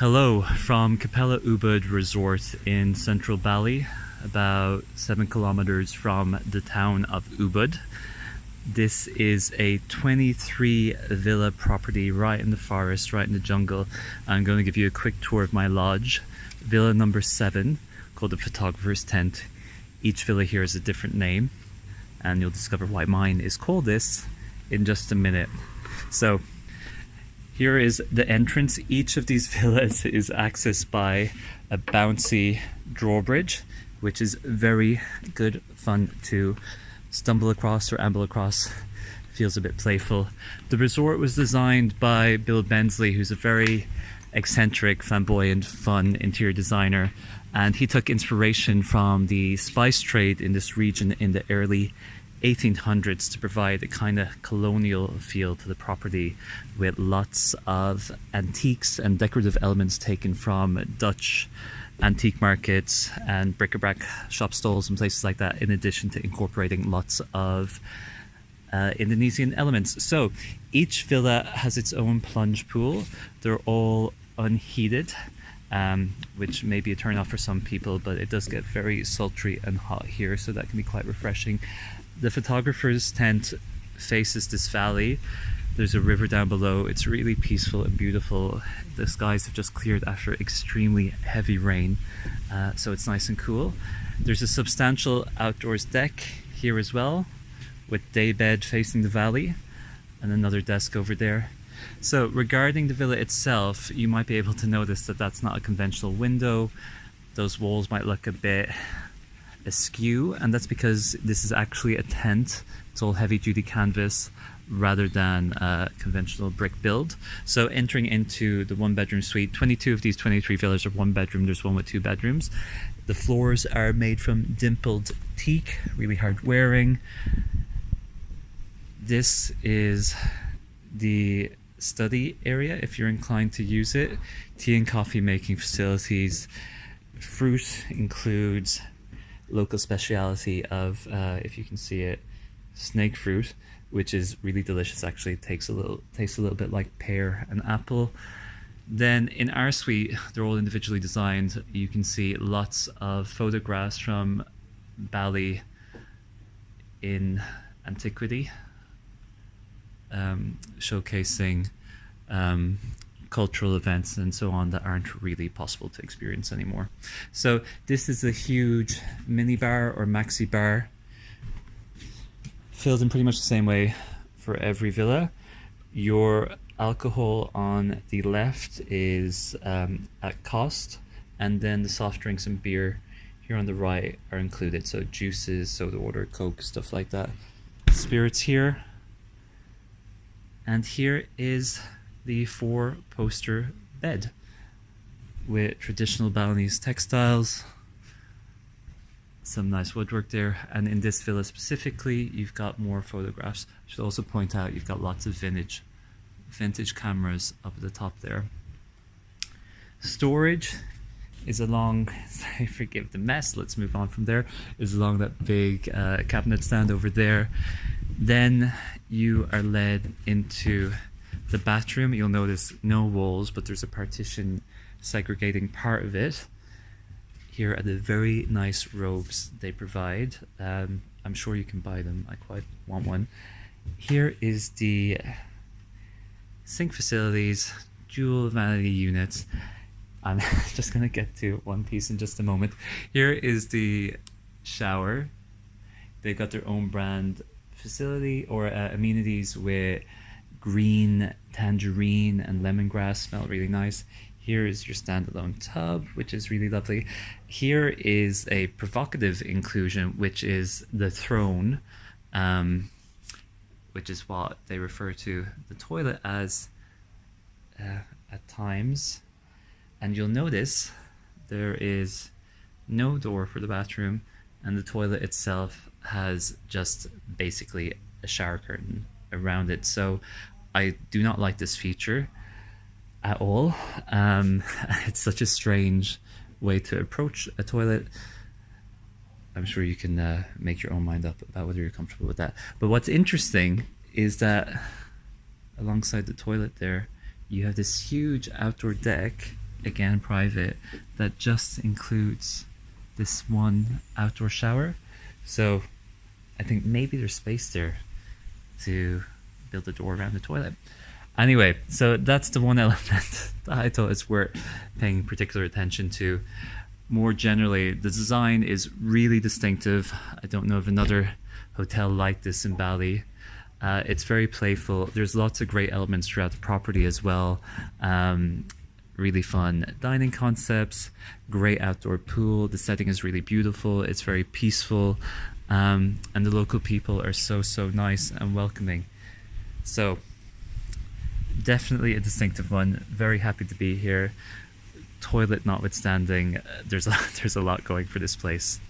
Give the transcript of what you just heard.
Hello from Capella Ubud Resort in central Bali, about 7 kilometers from the town of Ubud. This is a 23 villa property right in the forest, right in the jungle. I'm going to give you a quick tour of my lodge. Villa number 7, called the Photographer's Tent. Each villa here is a different name, and you'll discover why mine is called this in just a minute. So here is the entrance. Each of these villas is accessed by a bouncy drawbridge, which is very good fun to stumble across or amble across. Feels a bit playful. The resort was designed by Bill Bensley, who's a very eccentric, flamboyant, fun interior designer, and he took inspiration from the spice trade in this region in the early 1800s to provide a kind of colonial feel to the property, with lots of antiques and decorative elements taken from Dutch antique markets and bric-a-brac shop stalls and places like that, in addition to incorporating lots of Indonesian elements. So each villa has its own plunge pool. They're all unheated, which may be a turn off for some people, but it does get very sultry and hot here, so that can be quite refreshing. The photographer's tent faces this valley. There's a river down below. It's really peaceful and beautiful. The skies have just cleared after extremely heavy rain, so it's nice and cool. There's a substantial outdoors deck here as well, with day bed facing the valley, and another desk over there. So regarding the villa itself, you might be able to notice that that's not a conventional window. Those walls might look a bit askew, and that's because this is actually a tent. It's all heavy-duty canvas rather than a conventional brick build. So entering into the one-bedroom suite, 22 of these 23 villas are one bedroom. There's one with 2 bedrooms. The floors are made from dimpled teak, really hard wearing. This is the study area if you're inclined to use it. Tea and coffee making facilities. Fruit includes local speciality of, if you can see it, snake fruit, which is really delicious. Actually, it tastes a little bit like pear and apple. Then in our suite, they're all individually designed. You can see lots of photographs from Bali in antiquity, showcasing cultural events and so on that aren't really possible to experience anymore. So this is a huge mini bar or maxi bar, filled in pretty much the same way for every villa. Your alcohol on the left is at cost, and then the soft drinks and beer here on the right are included. So juices, soda water, Coke, stuff like that. Spirits here. And here is the 4-poster bed with traditional Balinese textiles, some nice woodwork there. And in this villa specifically, you've got more photographs. I should also point out you've got lots of vintage cameras up at the top there. Storage is along, sorry, forgive the mess, let's move on from there, is along that big cabinet stand over there. Then you are led into the bathroom. You'll notice no walls, but there's a partition segregating part of it. Here are the very nice robes they provide. I'm sure you can buy them. I quite want one. Here is the sink facilities, dual vanity units. I'm just going to get to one piece in just a moment. Here is the shower. They've got their own brand facility or amenities with green tangerine and lemongrass, smell really nice. Here is your standalone tub, which is really lovely. Here is a provocative inclusion, which is the throne, which is what they refer to the toilet as at times. And you'll notice there is no door for the bathroom, and the toilet itself has just basically a shower curtain around it. So I do not like this feature at all. It's such a strange way to approach a toilet. I'm sure you can make your own mind up about whether you're comfortable with that. But what's interesting is that alongside the toilet there, you have this huge outdoor deck again private, that just includes this one outdoor shower. So I think maybe there's space there to build a door around the toilet. Anyway, so that's the one element that I thought is worth paying particular attention to. More generally, the design is really distinctive. I don't know of another hotel like this in Bali. It's very playful. There's lots of great elements throughout the property as well. Really fun dining concepts, great outdoor pool. The setting is really beautiful. It's very peaceful. And the local people are so nice and welcoming. So definitely a distinctive one. Very happy to be here. Toilet notwithstanding, there's a lot going for this place.